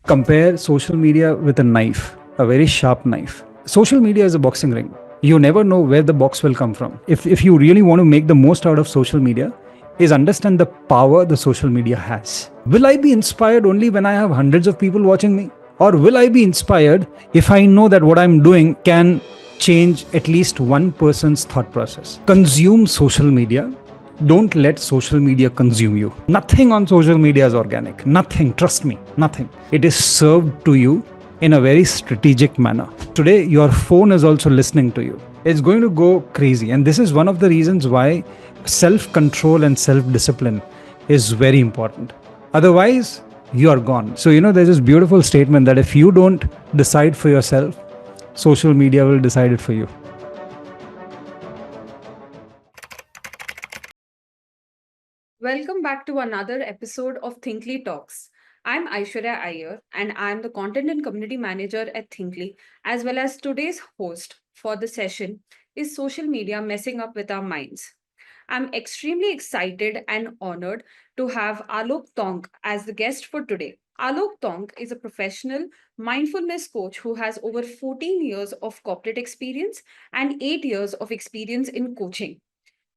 Compare social media with a knife, a very sharp knife. Social media is a boxing ring. You never know where the box will come from. If you really want to make the most out of social media, is understand the power the social media has. Will I be inspired only when I have hundreds of people watching me? Or will I be inspired if I know that what I'm doing can change at least one person's thought process? Consume social media. Don't let social media consume you. Nothing on social media is organic. Nothing. Trust me. Nothing. It is served to you in a very strategic manner. Today, your phone is also listening to you. It's going to go crazy. And this is one of the reasons why self control and self discipline is very important. Otherwise, you are gone. So, there's this beautiful statement that if you don't decide for yourself, social media will decide it for you. Welcome back to another episode of Thinkly Talks. I'm Aishwarya Iyer and I'm the Content and Community Manager at Thinkly, as well as today's host for the session is social media messing up with our minds. I'm extremely excited and honored to have Alok Taunk as the guest for today. Alok Taunk is a professional mindfulness coach who has over 14 years of corporate experience and 8 years of experience in coaching.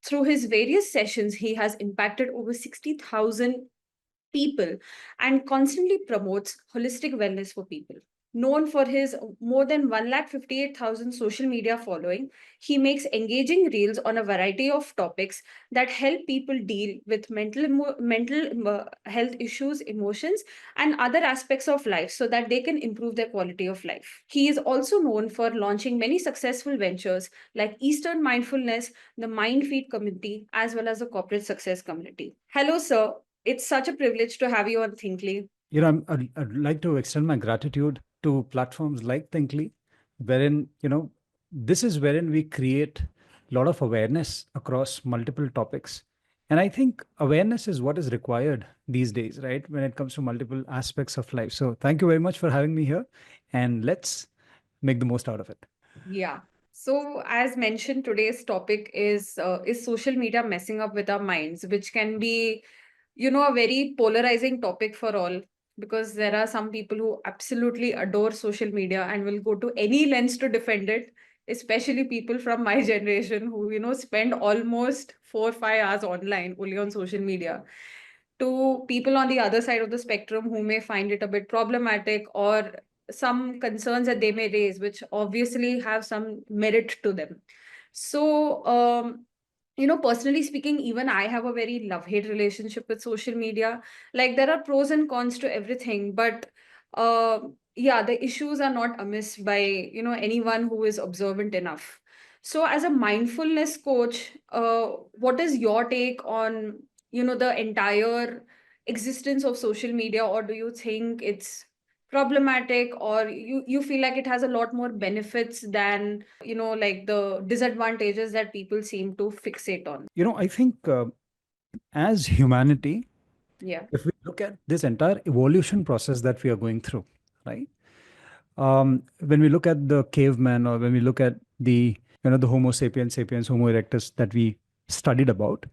Through his various sessions, he has impacted over 60,000 people and constantly promotes holistic wellness for people. Known for his more than 158,000 social media following, he makes engaging reels on a variety of topics that help people deal with mental health issues, emotions, and other aspects of life so that they can improve their quality of life. He is also known for launching many successful ventures like Eastern Mindfulness, the Mind Feed community, as well as the Corporate Success community. Hello, sir. It's such a privilege to have you on Thinkly. I'd like to extend my gratitude to platforms like Thinkly, wherein, this is wherein we create a lot of awareness across multiple topics. And I think awareness is what is required these days, right? When it comes to multiple aspects of life. So thank you very much for having me here. And let's make the most out of it. Yeah. So, as mentioned, today's topic is social media messing up with our minds, which can be, a very polarizing topic for all because there are some people who absolutely adore social media and will go to any lengths to defend it, especially people from my generation who, spend almost 4 or 5 hours online only on social media. To people on the other side of the spectrum who may find it a bit problematic or some concerns that they may raise, which obviously have some merit to them. So, personally speaking, even I have a very love hate relationship with social media. Like, there are pros and cons to everything, but uh, yeah, the issues are not amiss by, anyone who is observant enough. So, as a mindfulness coach, what is your take on, the entire existence of social media, or do you think it's problematic, or you feel like it has a lot more benefits than like the disadvantages that people seem to fixate on? I think as humanity, Yeah. if we look at this entire evolution process that we are going through, right? When we look at the caveman, or when we look at the Homo sapiens sapiens, Homo erectus that we studied about,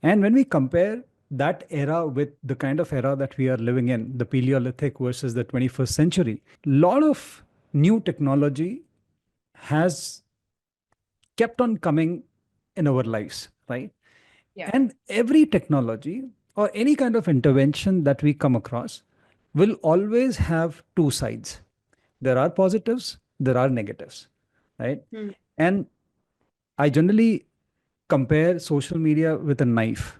and when we compare that era with the kind of era that we are living in, the Paleolithic versus the 21st century, a lot of new technology has kept on coming in our lives, right? Yeah. And every technology or any kind of intervention that we come across will always have two sides. There are positives, there are negatives, right? Hmm. And I generally compare social media with a knife,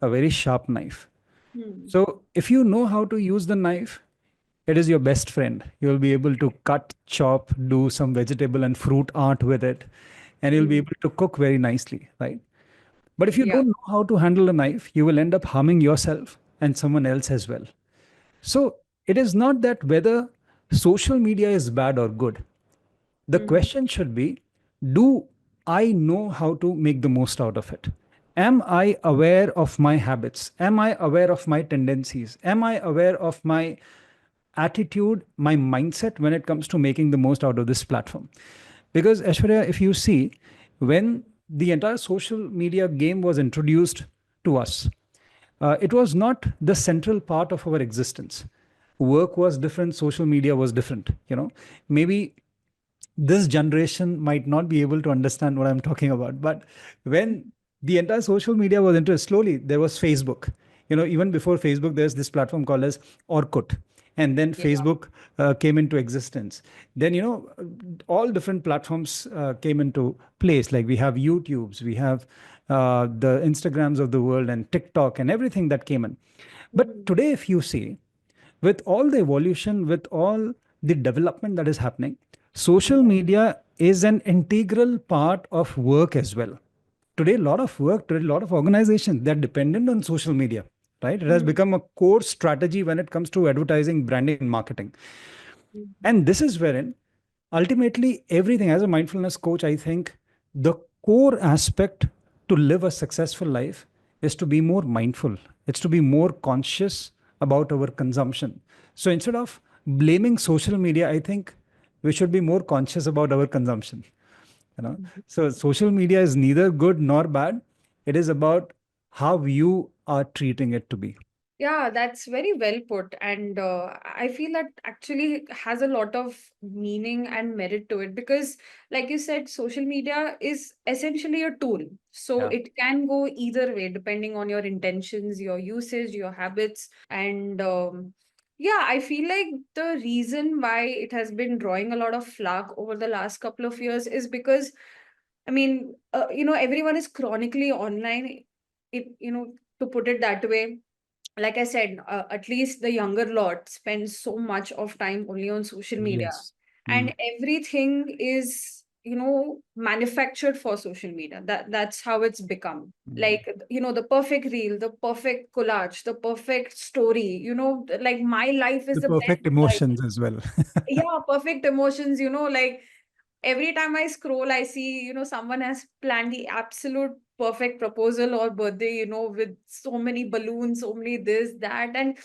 a very sharp knife. Hmm. So if you know how to use the knife, it is your best friend. You'll be able to cut, chop, do some vegetable and fruit art with it, and you'll be Hmm. able to cook very nicely, right? But if you Yeah. don't know how to handle a knife, you will end up harming yourself and someone else as well. So it is not that whether social media is bad or good. The Hmm. question should be, do I know how to make the most out of it? Am I aware of my habits? Am I aware of my tendencies? Am I aware of my attitude, my mindset when it comes to making the most out of this platform? Because, Aishwarya, if you see, when the entire social media game was introduced to us, it was not the central part of our existence. work was different, social media was different. Maybe this generation might not be able to understand what I'm talking about. But when the entire social media was introduced, slowly there was Facebook. Even before Facebook, there's this platform called as Orkut. And then Yeah. Facebook came into existence. Then, all different platforms came into place. Like we have YouTubes, we have the Instagrams of the world and TikTok and everything that came in. But Mhm. today, if you see, with all the evolution, with all the development that is happening, social Yeah. media is an integral part of work as well. Today, a lot of work, today, a lot of organizations, they're dependent on social media, right? It has Mhm. become a core strategy when it comes to advertising, branding, and marketing. Mhm. And this is wherein ultimately everything, as a mindfulness coach, I think the core aspect to live a successful life is to be more mindful. It's to be more conscious about our consumption. So instead of blaming social media, I think we should be more conscious about our consumption. you know Mhm. so social media is neither good nor bad. It is about how you are treating it to be. Yeah, that's very well put. And I feel that actually has a lot of meaning and merit to it because, like you said, social media is essentially a tool. So Yeah. it can go either way depending on your intentions, your usage, your habits. And yeah, I feel like the reason why it has been drawing a lot of flack over the last couple of years is because, I mean, everyone is chronically online. To put it that way, like I said, at least the younger lot spends so much of time only on social media, Yes. and Mm. everything is, manufactured for social media. That's how it's become. Mm. Like, the perfect reel, the perfect collage, the perfect story. Like my life is The the best perfect life. emotions as well. Yeah, perfect emotions. Like every time I scroll, I see, someone has planned the absolute perfect proposal or birthday, with so many balloons, so many this, that. And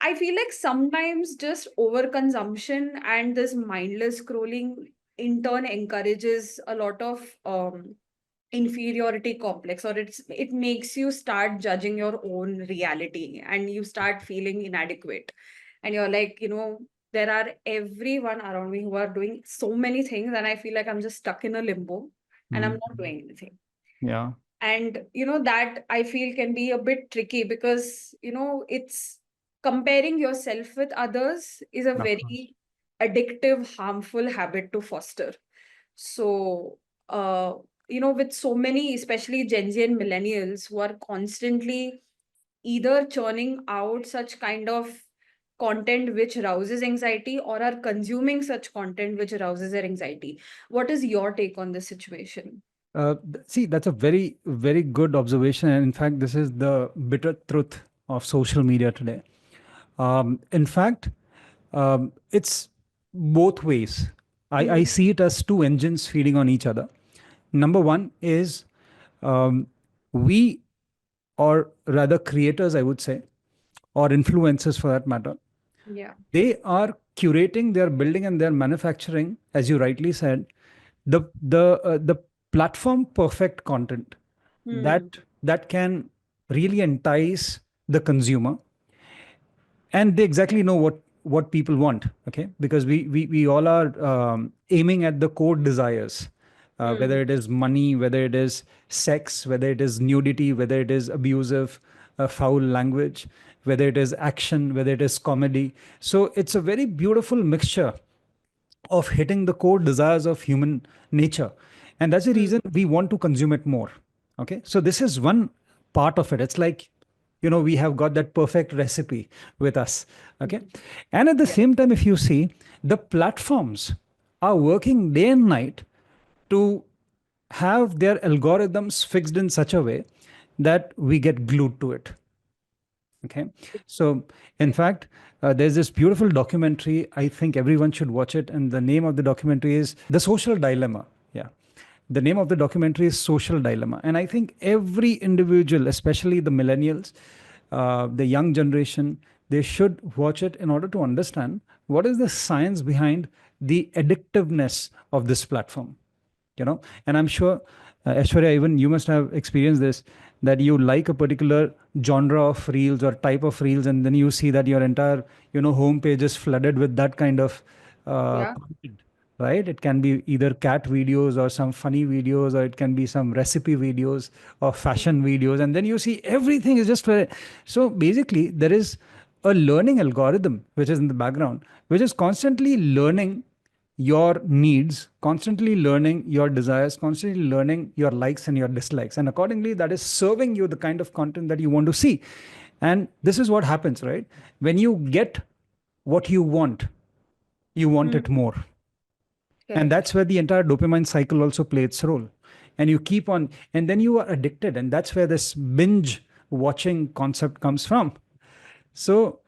I feel like sometimes just overconsumption and this mindless scrolling in turn encourages a lot of inferiority complex, or it makes you start judging your own reality and you start feeling inadequate. And you're like, there are everyone around me who are doing so many things, and I feel like I'm just stuck in a limbo and I'm Mm. not doing anything. Yeah, And that I feel can be a bit tricky because it's comparing yourself with others is a of course. very addictive, harmful habit to foster. So uh with so many, especially Gen Z and millennials, who are constantly either churning out such kind of content which rouses anxiety or are consuming such content which rouses their anxiety. What is your take on this situation? See, that's a very, very good observation. And in fact, this is the bitter truth of social media today. In fact, it's both ways. I Mm, see it as two engines feeding on each other. Number one is um, we, or rather creators, I would say, or influencers for that matter, yeah. they are curating, they're building, and they're manufacturing, as you rightly said, the platform perfect content Hmm. that can really entice the consumer, and they exactly know what people want. Okay, because we all are aiming at the core desires, Hmm. whether it is money, whether it is sex, whether it is nudity, whether it is abusive foul language, whether it is action, whether it is comedy. So it's a very beautiful mixture of hitting the core desires of human nature, and that's the Hmm. reason we want to consume it more. Okay, so this is one part of it. It's like, we have got that perfect recipe with us. Okay, Mhm. and at the Yeah. same time, if you see, the platforms are working day and night to have their algorithms fixed in such a way that we get glued to it. Okay. So, in Yeah. fact, there's this beautiful documentary. I think everyone should watch it. And the name of the documentary is The Social Dilemma. Yeah. The name of the documentary is Social Dilemma. And I think every individual, especially the millennials, the young generation, they should watch it in order to understand what is the science behind the addictiveness of this platform. And I'm sure, Aishwarya, even you must have experienced this. that you like a particular genre of reels or type of reels, and then you see that your entire homepage is flooded with that kind of Yeah. content, right? It can be either cat videos or some funny videos, or it can be some recipe videos or fashion videos, and then you see everything is just so basically there is a learning algorithm which is in the background, which is constantly learning your needs, constantly learning your desires, constantly learning your likes and your dislikes. And accordingly, that is serving you the kind of content that you want to see. And this is what happens, right? When you get what you want it Mm. more. And Correct. that's where the entire dopamine cycle also plays its role. And you keep on, and then you are addicted. And that's where this binge watching concept comes from. So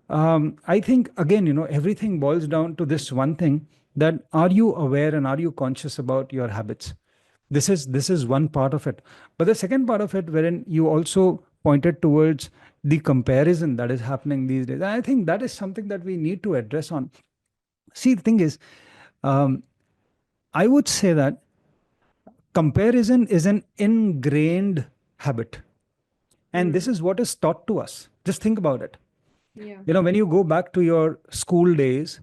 I think again, everything boils down to this one thing: that are you aware and are you conscious about your habits? This is one part of it. But the second part of it, wherein you also pointed towards the comparison that is happening these days, I think that is something that we need to address on. See, the thing is, um, I would say that comparison is an ingrained habit, and this Mm. is what is taught to us. Just think about it. Yeah. When you go back to your school days,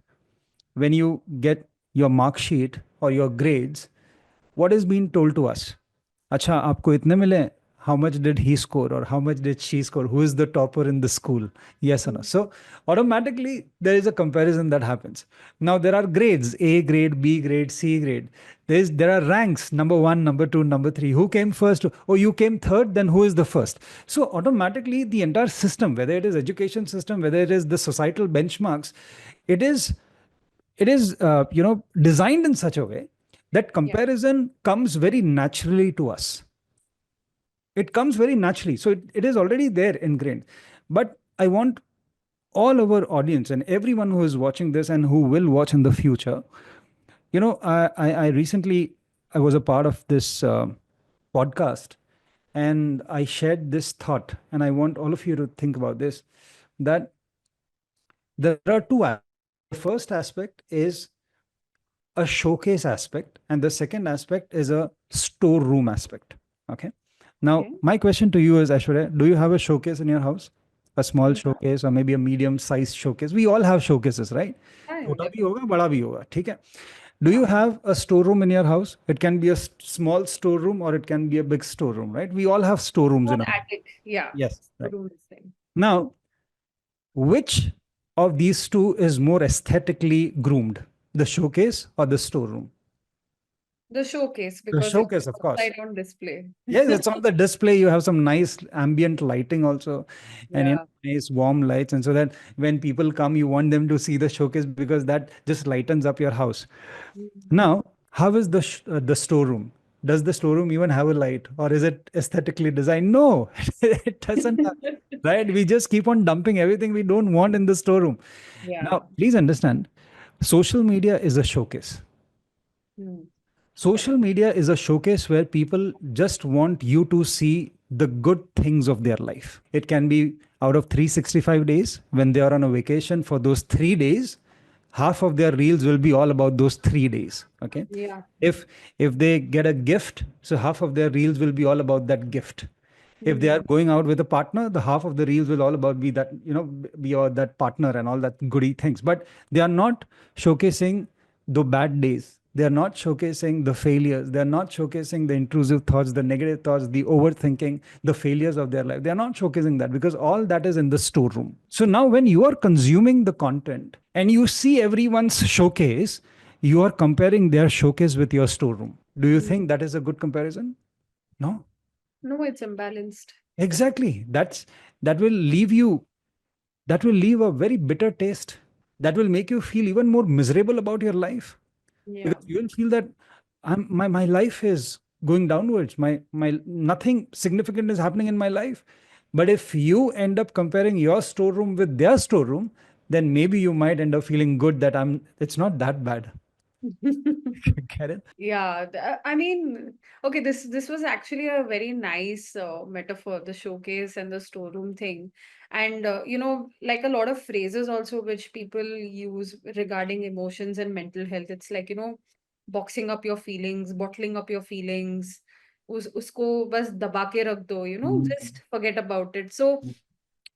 when you get your mark sheet or your grades, what is being told to us? अच्छा आपको इतने मिले. How much did he score or how much did she score? Who is the topper in the school? Yes or no? Mm. So automatically there is a comparison that happens. Now there are grades: A grade, B grade, C grade. There are ranks: number one, number two, number three. Who came first? Oh, you came third. Then who is the first? So automatically the entire system, whether it is education system, whether it is the societal benchmarks, it is designed in such a way that Yeah. comparison comes very naturally to us. It comes very naturally, so it is already there ingrained. But I want all our audience and everyone who is watching this and who will watch in the future, I recently, I was a part of this podcast, and I shared this thought, and I want all of you to think about this: that there are two aspects. The first aspect is a showcase aspect, and the second aspect is a storeroom aspect. Okay. Now, Okay. my question to you is, Aishwarya, do you have a showcase in your house? A small Yeah. showcase or maybe a medium sized showcase? We all have showcases, right? Yeah. छोटा भी Definitely. होगा, बड़ा भी होगा, ठीक है? Do Yeah. you have a storeroom in your house? It can be a small storeroom or it can be a big storeroom, right? We all have storerooms Small in our house. attic. Yeah. Yes, The right. room is same. Now, which of these two is more aesthetically groomed? The showcase or the storeroom? The showcase The because it's showcase, of course. upside down display. Yes, it's on the display. You have some nice ambient lighting also, and Yeah. nice warm lights, and so that when people come, you want them to see the showcase because that just lightens up your house. Mm. Now, how is the storeroom? Does the storeroom even have a light, or is it aesthetically designed? No, it doesn't have. Right? We just keep on dumping everything we don't want in the storeroom. Yeah. Now, please understand, social media is a showcase. Mm. Social Correct. media is a showcase where people just want you to see the good things of their life. It can be out of 365 days when they are on a vacation for those 3 days, half of their reels will be all about those 3 days. Okay. Yeah. If they get a gift, so half of their reels will be all about that gift. If they are Mm. going out with a partner, the half of the reels will all about be that, be about that partner and all that goody things. But they are not showcasing the bad days. They are not showcasing the failures. They are not showcasing the intrusive thoughts, the negative thoughts, the overthinking, the failures of their life. They are not showcasing that because all that is in the storeroom. So now when you are consuming the content and you see everyone's showcase, you are comparing their showcase with your storeroom. Do you Mm. think that is a good comparison? No. No, it's imbalanced. Exactly. That will leave you, that will leave a very bitter taste. That will make you feel even more miserable about your life. Yeah. Because you will feel that my life is going downwards. My nothing significant is happening in my life. But if you end up comparing your storeroom with their storeroom, then maybe you might end up feeling good that it's not that bad. Get it? Yeah, I mean, okay, this was actually a very nice metaphor, the showcase and the storeroom thing. And like a lot of phrases also which people use regarding emotions and mental health. It's like, boxing up your feelings, bottling up your feelings. उसको बस दबा के रख दो, Mm. just forget about it. So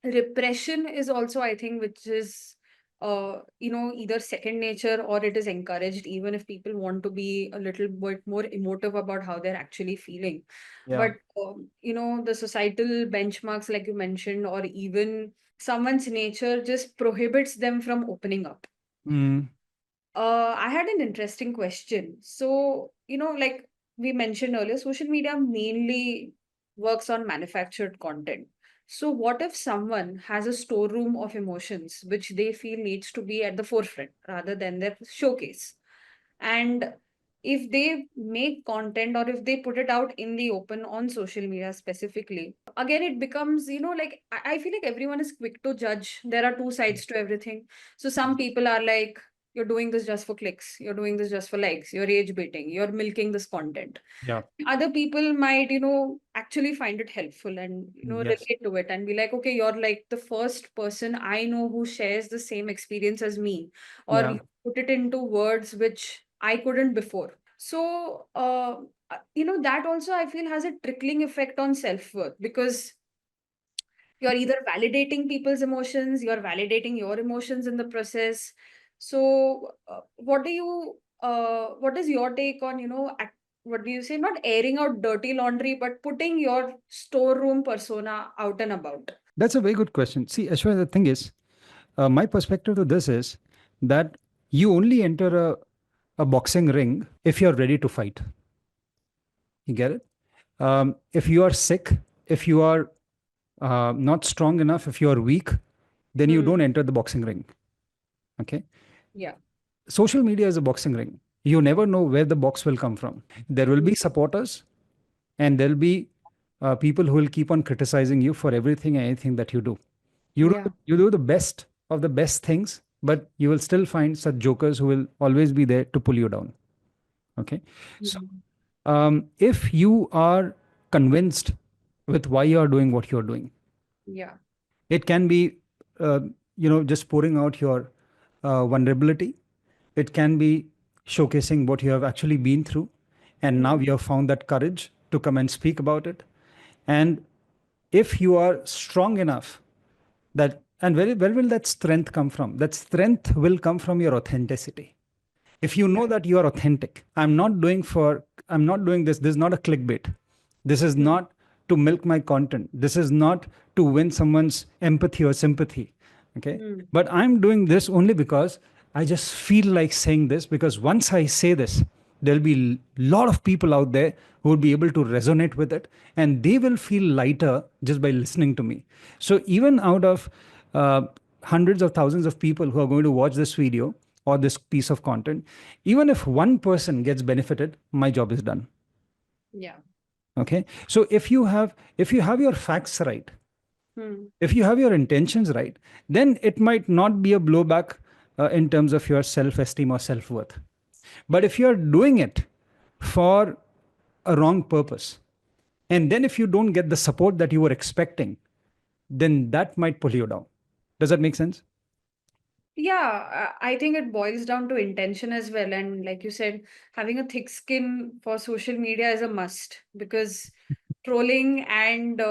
repression is also, I think, which is either second nature or it is encouraged, even if people want to be a little bit more emotive about how they're actually feeling. Yeah. But the societal benchmarks, like you mentioned, or even someone's nature just prohibits them from opening up. Mm. I had an interesting question. So, like we mentioned earlier, social media mainly works on manufactured content. So, what if someone has a storeroom of emotions which they feel needs to be at the forefront rather than their showcase? And if they make content or if they put it out in the open on social media specifically, again, it becomes, like I feel like everyone is quick to judge. There are two sides to everything. So some people are like, you're doing this just for clicks, you're doing this just for likes, you're rage baiting, you're milking this content. Yeah. Other people might, actually find it helpful and, Yes. relate to it and be like, okay, you're like the first person I know who shares the same experience as me, or Yeah. you put it into words which I couldn't before. So, that also I feel has a trickling effect on self worth because you're either validating people's emotions, you're validating your emotions in the process. So what is your take on, what do you say, not airing out dirty laundry but putting your storeroom persona out and about? That's a very good question. See, Ashwin, the thing is, my perspective to this is that you only enter a boxing ring if you're ready to fight. You get it? If you are sick, if you are not strong enough, if you are weak, then you Hmm. don't enter the boxing ring. Okay. Yeah. Social media is a boxing ring. You never know where the box will come from. There will Hmm. be supporters, and there'll be people who will keep on criticizing you for everything and anything that you do. Yeah. You do the best of the best things, but you will still find such jokers who will always be there to pull you down. Okay. So Hmm. if you are convinced with why you are doing what you're doing, Yeah. it can be, uh, just pouring out your vulnerability. It can be showcasing what you have actually been through. And now Hmm. you have found that courage to come and speak about it. And if you are strong enough, that, and where will that strength come from? That strength will come from your authenticity. If you know Yeah. that you are authentic, I'm not doing this is not a clickbait, this is Hmm. not to milk my content, this is not to win someone's empathy or sympathy. Okay. Hmm. But I'm doing this only because I just feel like saying this, because once I say this, there'll be a lot of people out there who will be able to resonate with it, and they will feel lighter just by listening to me. So even out of uh, hundreds of thousands of people who are going to watch this video or this piece of content, even if one person gets benefited, my job is done. Yeah. Okay. So if you have your facts right, Hmm. if you have your intentions right, then it might not be a blowback in terms of your self-esteem or self-worth. But if you're doing it for a wrong purpose, and then if you don't get the support that you were expecting, then that might pull you down. Does that make sense? Yeah, I think it boils down to intention as well. And like you said, having a thick skin for social media is a must because trolling and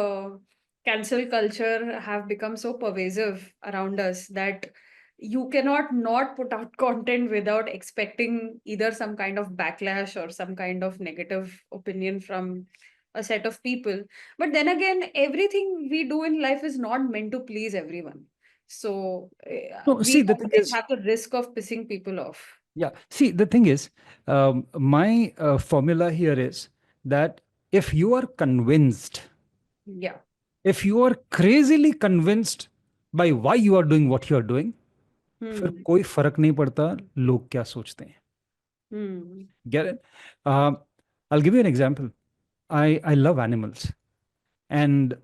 cancel culture have become so pervasive around us that you cannot not put out content without expecting either some kind of backlash or some kind of negative opinion from a set of people. But then again, everything we do in life is not meant to please everyone. So No, see, we the thing always is, have the risk of pissing people off. yeah, see, the thing is, my formula here is that if you are convinced, Yeah. if you are crazily convinced by why you are doing what you are doing, फिर Hmm. कोई फर्क नहीं पड़ता लोग क्या सोचते हैं. Hmm. Get it? Uh, I'll give you an example. I love animals, and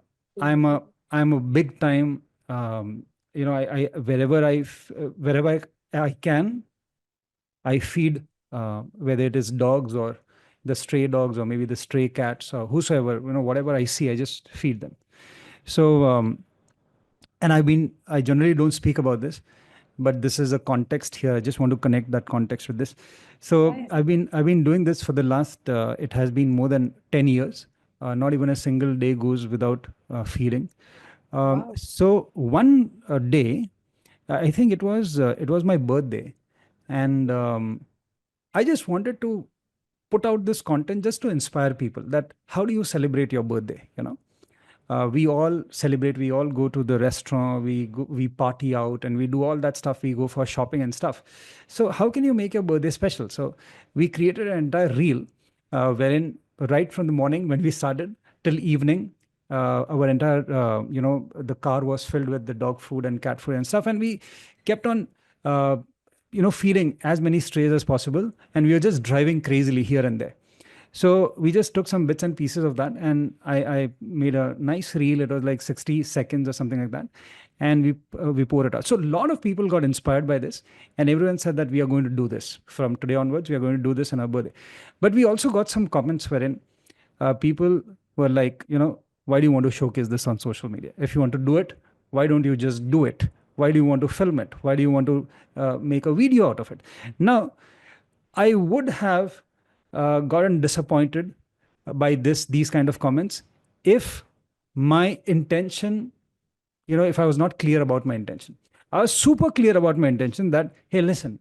I'm Okay. a big time. I wherever I can, I feed, whether it is dogs or the stray dogs or maybe the stray cats or whosoever, whatever I see, I just feed them. So, and I generally don't speak about this. but this is a context here. I just want to connect that context with this. Yeah, So yeah. I've been doing this for the last it has been more than 10 years. Not even a single day goes without feeding. Wow. So one day, I think it was my birthday, and I just wanted to put out this content just to inspire people that how do you celebrate your birthday, we all celebrate, we all go to the restaurant, we party out, and we do all that stuff, we go for shopping and stuff. So how can you make your birthday special? So we created an entire reel, wherein right from the morning when we started till evening, our entire the car was filled with the dog food and cat food and stuff, and we kept on uh, feeding as many strays as possible, and we were just driving crazily here and there. So we just took some bits and pieces of that, and I made a nice reel. It was like 60 seconds or something like that, and we poured it out. So a lot of people got inspired by this, and everyone said that we are going to do this from today onwards. We are going to do this on our birthday. But we also got some comments wherein people were like, why do you want to showcase this on social media? If you want to do it, why don't you just do it? Why do you want to film it? Why do you want to make a video out of it? Now, I would have gotten disappointed by these kind of comments if my intention, if I was not clear about my intention. I was super clear about my intention that, hey, listen,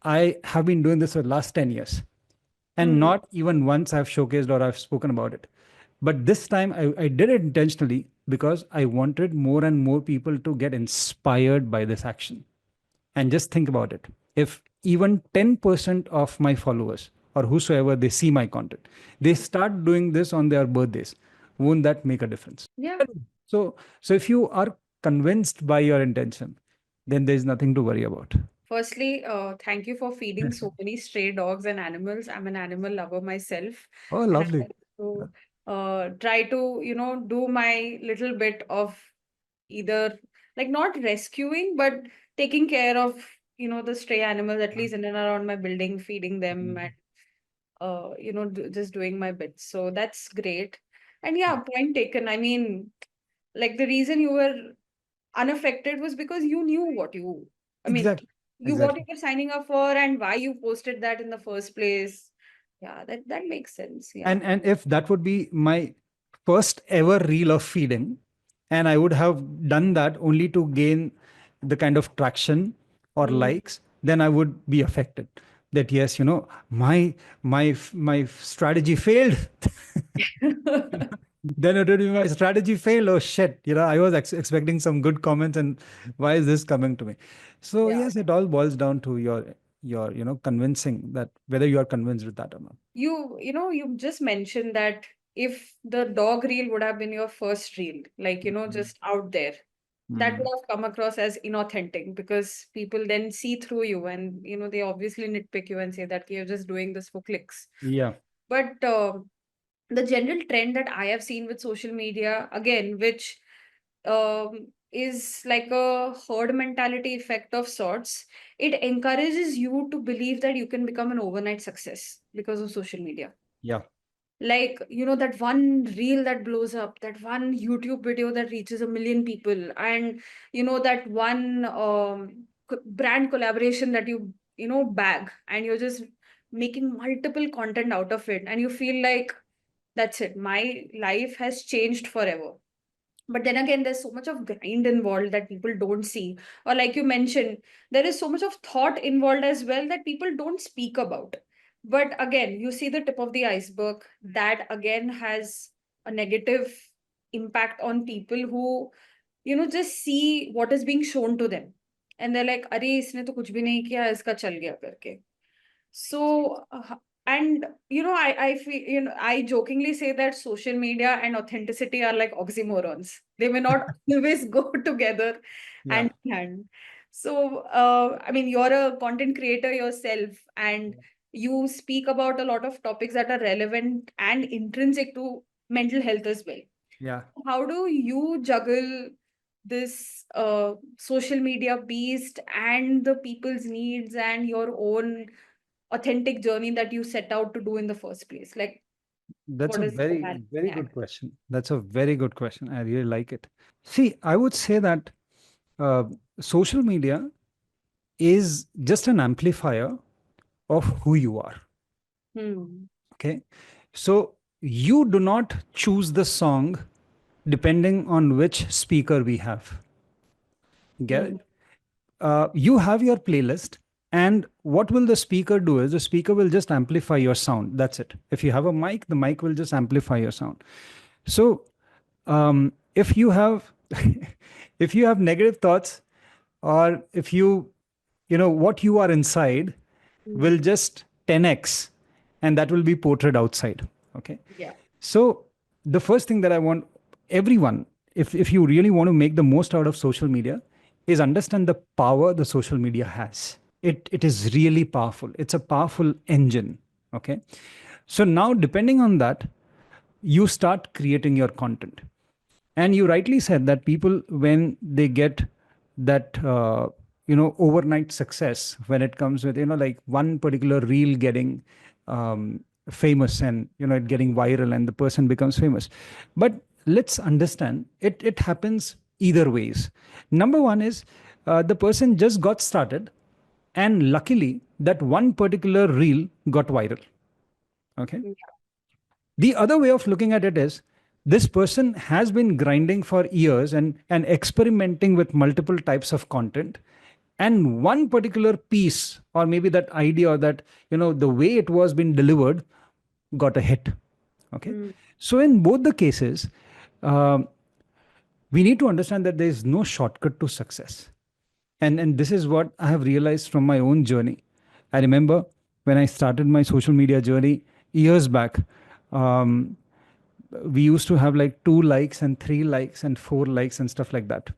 I have been doing this for the last 10 years, and Hmm. not even once I've showcased or I've spoken about it. But this time I did it intentionally because I wanted more and more people to get inspired by this action. And just think about it. If even 10% of my followers or whosoever they see my content, they start doing this on their birthdays, won't that make a difference? Yeah. So if you are convinced by your intention, then there's nothing to worry about. Firstly, thank you for feeding so many stray dogs and animals. I'm an animal lover myself, Oh, and I lovely. like to try to, do my little bit of either like not rescuing, but taking care of, the stray animals, at least in and around my building, feeding them and, just doing my bits. So that's great. And yeah, point taken. I mean, like the reason you were unaffected was because you knew I mean, Exactly. what you Exactly. were signing up for and why you posted that in the first place. Yeah, that makes sense. Yeah. And if that would be my first ever reel of feeding, and I would have done that only to gain the kind of traction or Mm. likes, then I would be affected. That yes, my strategy failed. Then it would be my strategy failed. Oh shit! I was expecting some good comments, and why is this coming to me? So Yeah. yes, it all boils down to your convincing that whether you are convinced with that or not. You just mentioned that if the dog reel would have been your first reel, like, just out there, that would Mm. have come across as inauthentic because people then see through you and, they obviously nitpick you and say that you're just doing this for clicks. Yeah. But the general trend that I have seen with social media, again, which is like a herd mentality effect of sorts, it encourages you to believe that you can become an overnight success because of social media. Yeah. Like, that one reel that blows up, that one YouTube video that reaches 1 million people, and, that one brand collaboration that you bag, and you're just making multiple content out of it, and you feel like that's it, my life has changed forever. But then again, there's so much of grind involved that people don't see. Or like you mentioned, there is so much of thought involved as well that people don't speak about. But again, you see the tip of the iceberg. That again has a negative impact on people who, just see what is being shown to them. And they're like, अरे इसने तो कुछ भी नहीं किया, इसका चल गया करके. So, and I feel, I jokingly say that social media and authenticity are like oxymorons. They may not always go together Yeah. hand in hand. So, I mean, you're a content creator yourself, and you speak about a lot of topics that are relevant and intrinsic to mental health as well. Yeah. How do you juggle this social media beast and the people's needs and your own authentic journey that you set out to do in the first place? Like, That's what a is the very, very balancing good act? question. That's a very good question. I really like it. See, I would say that uh, social media. is just an amplifier of who you are. Hmm. Okay. So you do not choose the song depending on which speaker we have. Get Hmm. it? You have your playlist, and what will the speaker do is the speaker will just amplify your sound. That's it. If you have a mic, the mic will just amplify your sound. So if you have if you have negative thoughts, or if you know what you are inside will Hmm. just 10x, and that will be portrayed outside. Okay. Yeah. So the first thing that I want everyone, if you really want to make the most out of social media, is understand the power the social media has. It is really powerful. It's a powerful engine. Okay. So now, depending on that, you start creating your content. And you rightly said that people, when they get that overnight success, when it comes with like one particular reel getting famous, and it getting viral, and the person becomes famous. But let's understand, it happens either ways. Number one is, the person just got started, and luckily that one particular reel got viral. Okay. Yeah. The other way of looking at it is, this person has been grinding for years, and experimenting with multiple types of content, and one particular piece, or maybe that idea, or that the way it was being delivered, got a hit. Okay. Hmm. So in both the cases, um, we need to understand that there is no shortcut to success. And this is what I have realized from my own journey. I remember when I started my social media journey years back. um, we used to have like 2 likes and 3 likes and 4 likes and stuff like that.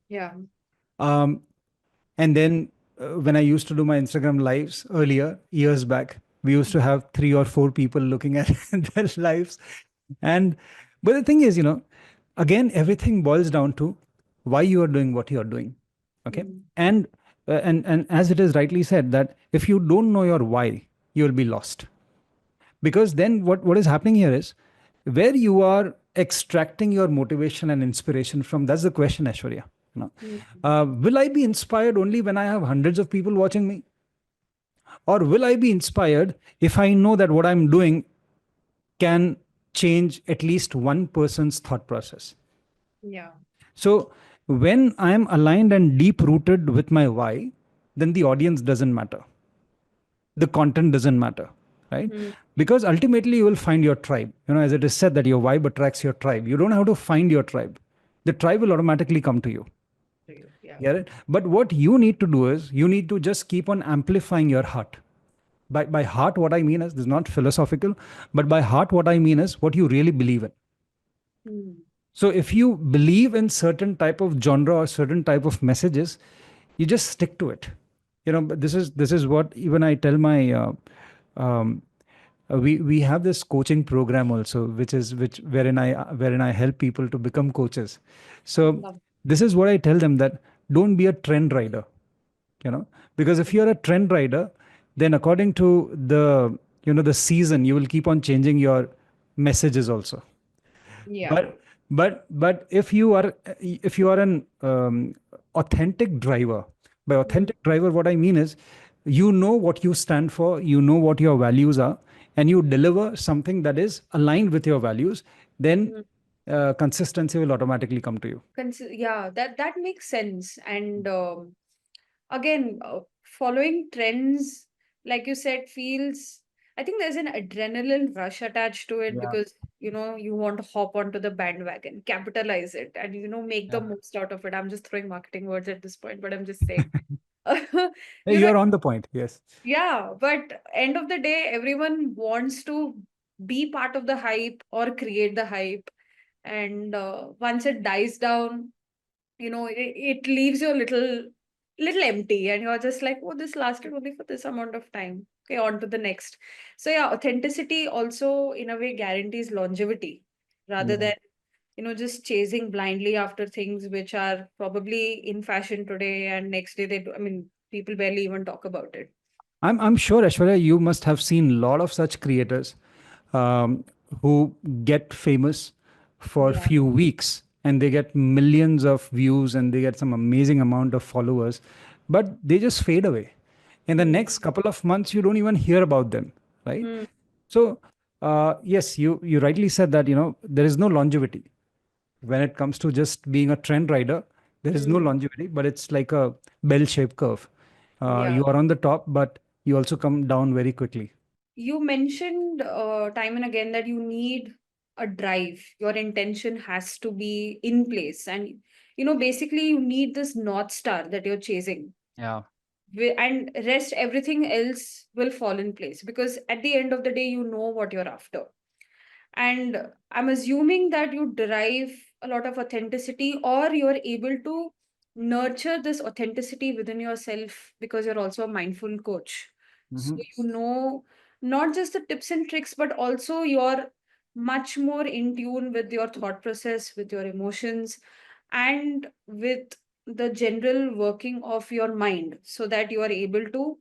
Yeah. Um, and then when I used to do my Instagram lives earlier, years back, we used to have 3 or 4 people looking at their lives. And but the thing is, again, everything boils down to why you are doing what you are doing. Okay. Hmm. And as it is rightly said, that if you don't know your why, you'll be lost. Because then what is happening here is, where you are extracting your motivation and inspiration from. That's the question, Aishwarya. you know Hmm. will I be inspired only when I have hundreds of people watching me, or will I be inspired if I know that what I'm doing can change at least one person's thought process? Yeah. So when I am aligned and deep rooted with my why, then the audience doesn't matter, the content doesn't matter, right? Hmm. Because ultimately you will find your tribe. As it is said that your vibe attracts your tribe. You don't have to find your tribe. The tribe will automatically come to you. To you. Yeah. Get it? But what you need to do is, you need to just keep on amplifying your heart. By heart, what I mean is, this is not philosophical, but by heart, what I mean is what you really believe in. Hmm. So if you believe in certain type of genre or certain type of messages, you just stick to it. But this is what even I tell my um, we have this coaching program also, which wherein I help people to become coaches. So Love. this is what I tell them, that don't be a trend rider. Because if you're a trend rider, then according to the season, you will keep on changing your messages also. Yeah. But if you are an authentic driver. By Hmm. authentic driver, what I mean is, you know what you stand for, you know what your values are, and you deliver something that is aligned with your values. Then Hmm. consistency will automatically come to you. Yeah, that makes sense. And again, following trends, like you said, feels. I think there's an adrenaline rush attached to it Yeah. because you want to hop onto the bandwagon, capitalize it, and make the Yeah. most out of it. I'm just throwing marketing words at this point, but I'm just saying. Hey, You know, you're on the point. Yes. yeah, but end of the day, everyone wants to be part of the hype or create the hype. And once it dies down, it leaves you a little empty, and you're just like, oh, this lasted only for this amount of time. Okay, on to the next. So yeah, authenticity also in a way guarantees longevity rather Yeah. than just chasing blindly after things which are probably in fashion today and next day they do, I mean, people barely even talk about it. I'm sure, Ashwarya, you must have seen a lot of such creators um, who get famous for a Yeah. few weeks, and they get millions of views, and they get some amazing amount of followers. but they just fade away. In the next Hmm. couple of months, you don't even hear about them, right? Hmm. So, yes, you rightly said that, there is no longevity when it comes to just being a trend rider. There is no Hmm. longevity, but it's like a bell-shaped curve. Yeah. You are on the top, but you also come down very quickly. You mentioned time and again that you need a drive. Your intention has to be in place. And, basically, you need this North Star that you're chasing. Yeah. And rest, everything else will fall in place because at the end of the day, you know what you're after. And I'm assuming that you derive a lot of authenticity or you're able to nurture this authenticity within yourself because you're also a mindful coach. So Hmm. you know not just the tips and tricks, but also you're much more in tune with your thought process, with your emotions, and with the general working of your mind so that you are able to,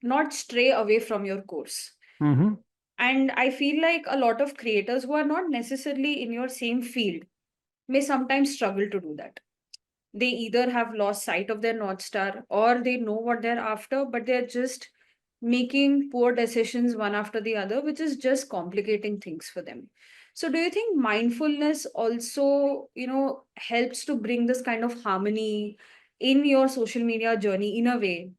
not stray away from your course. Hmm. And I feel like a lot of creators who are not necessarily in your same field may sometimes struggle to do that. They either have lost sight of their North Star or they know what they're after, but they're just making poor decisions one after the other, which is just complicating things for them. So, do you think mindfulness also, helps to bring this kind of harmony in your social media journey in a way?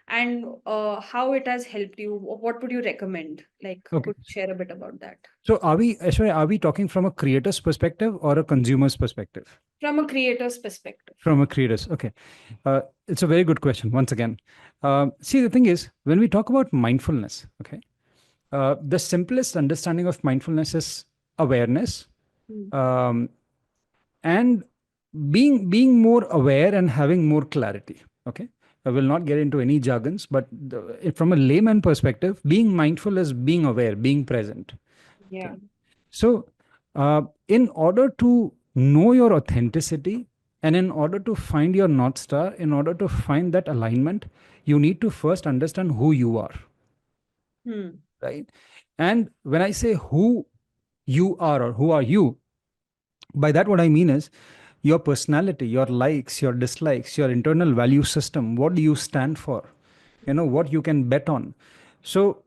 And how it has helped you? What would you recommend? Like, Okay. could you share a bit about that So, Aishwarya, are we talking from a creator's perspective or a consumer's perspective? from a creator's perspective? From a creator's. Okay. It's a very good question. Once again, see, the thing is, when we talk about mindfulness, okay, the simplest understanding of mindfulness is awareness, Hmm. um, and being more aware and having more clarity. Okay. I will not get into any jargons, but from a layman perspective, being mindful is being aware, being present. Yeah. Okay. So, in order to know your authenticity and in order to find your North Star, in order to find that alignment, you need to first understand who you are, Hmm. right? And when I say who you are or who are you, by that, what I mean is your personality, your likes, your dislikes, your internal value system. What do you stand for? What you can bet on. So,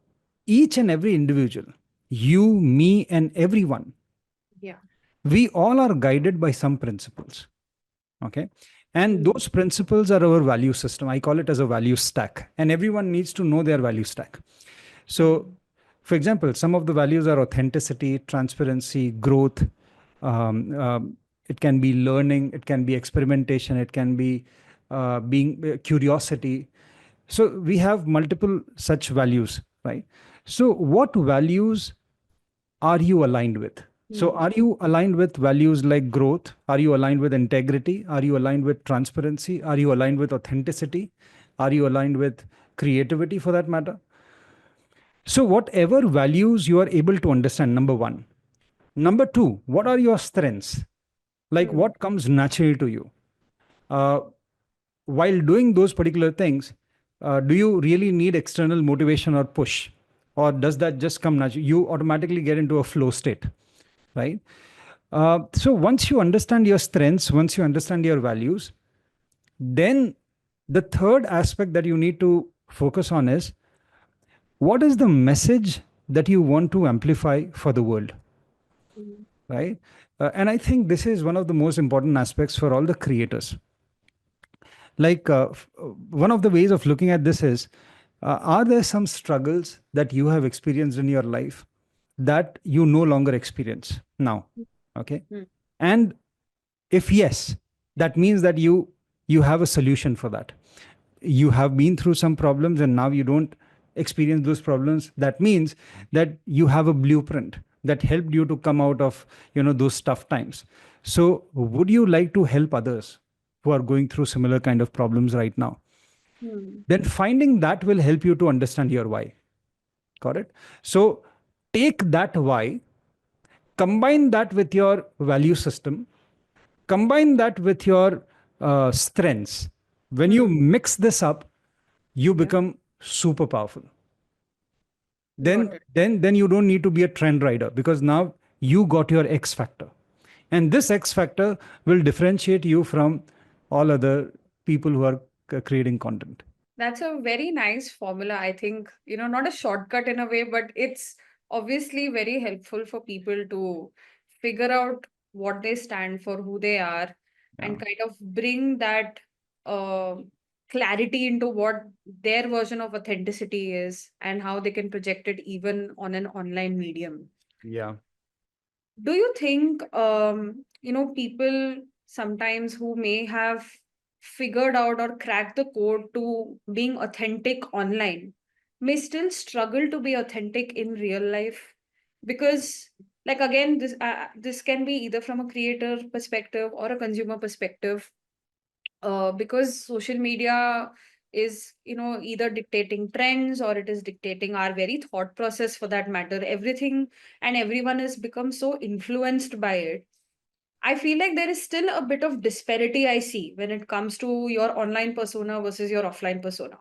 each and every individual, you, me, and everyone, Yeah. we all are guided by some principles. Okay. And Hmm. those principles are our value system. I call it as a value stack. And everyone needs to know their value stack. So, Hmm. for example, some of the values are authenticity, transparency, growth. It can be learning, it can be experimentation, it can be being curiosity. So we have multiple such values, right? So what values are you aligned with? So, Hmm. are you aligned with values like growth? Are you aligned with integrity? Are you aligned with transparency? Are you aligned with authenticity? Are you aligned with creativity for that matter? So, whatever values you are able to understand, number one. Number two, what are your strengths? Like Hmm. what comes naturally to you? Uh, while doing those particular things, do you really need external motivation or push? Or does that just come naturally? You automatically get into a flow state, right? So once you understand your strengths, once you understand your values, then the third aspect that you need to focus on is what is the message that you want to amplify for the world, Hmm. right? And I think this is one of the most important aspects for all the creators. Like one of the ways of looking at this is, are there some struggles that you have experienced in your life that you no longer experience now? Okay. Hmm. And if yes, that means that you have a solution for that. You have been through some problems and now you don't experience those problems. That means that you have a blueprint that helped you to come out of those tough times. So would you like to help others who are going through similar kind of problems right now? Hmm. Then finding that will help you to understand your why. Got it? So take that why, combine that with your value system, combine that with your strengths. When you Hmm. mix this up, you Yeah. become super powerful. Got then it. then then you don't need to be a trend rider, because now you got your X factor, and this X factor will differentiate you from all other people who are creating content. That's a very nice formula. I think, not a shortcut in a way, but it's obviously very helpful for people to figure out what they stand for, who they are, Yeah. and kind of bring that uh, clarity into what their version of authenticity is and how they can project it even on an online medium. Yeah. Do you think, people sometimes who may have figured out or cracked the code to being authentic online may still struggle to be authentic in real life? Because, like, again, this can be either from a creator perspective or a consumer perspective, because social media is, either dictating trends or it is dictating our very thought process for that matter. Everything and everyone has become so influenced by it. I feel like there is still a bit of disparity I see when it comes to your online persona versus your offline persona.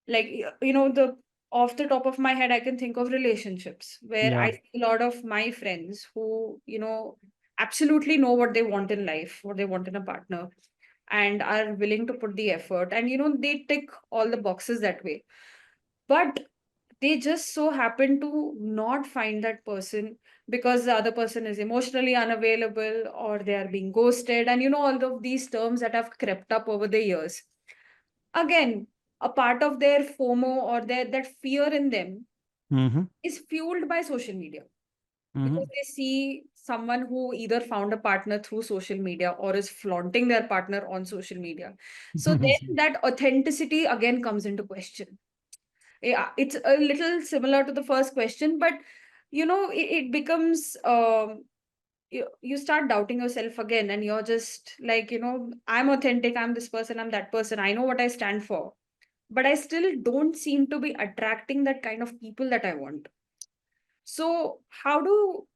Like, the off the top of my head, I can think of relationships where Yeah. I see a lot of my friends who, absolutely know what they want in life, what they want in a partner, and are willing to put the effort, and they tick all the boxes that way. But they just so happen to not find that person because the other person is emotionally unavailable, or they are being ghosted, and all of these terms that have crept up over the years. Again, a part of their FOMO or their that fear in them Mm-hmm. is fueled by social media, Mm-hmm. because they see someone who either found a partner through social media or is flaunting their partner on social media. So then that authenticity again comes into question. Yeah, it's a little similar to the first question, but it becomes, you start doubting yourself again, and you're just like, I'm authentic, I'm this person, I'm that person, I know what I stand for, but I still don't seem to be attracting that kind of people that I want. So,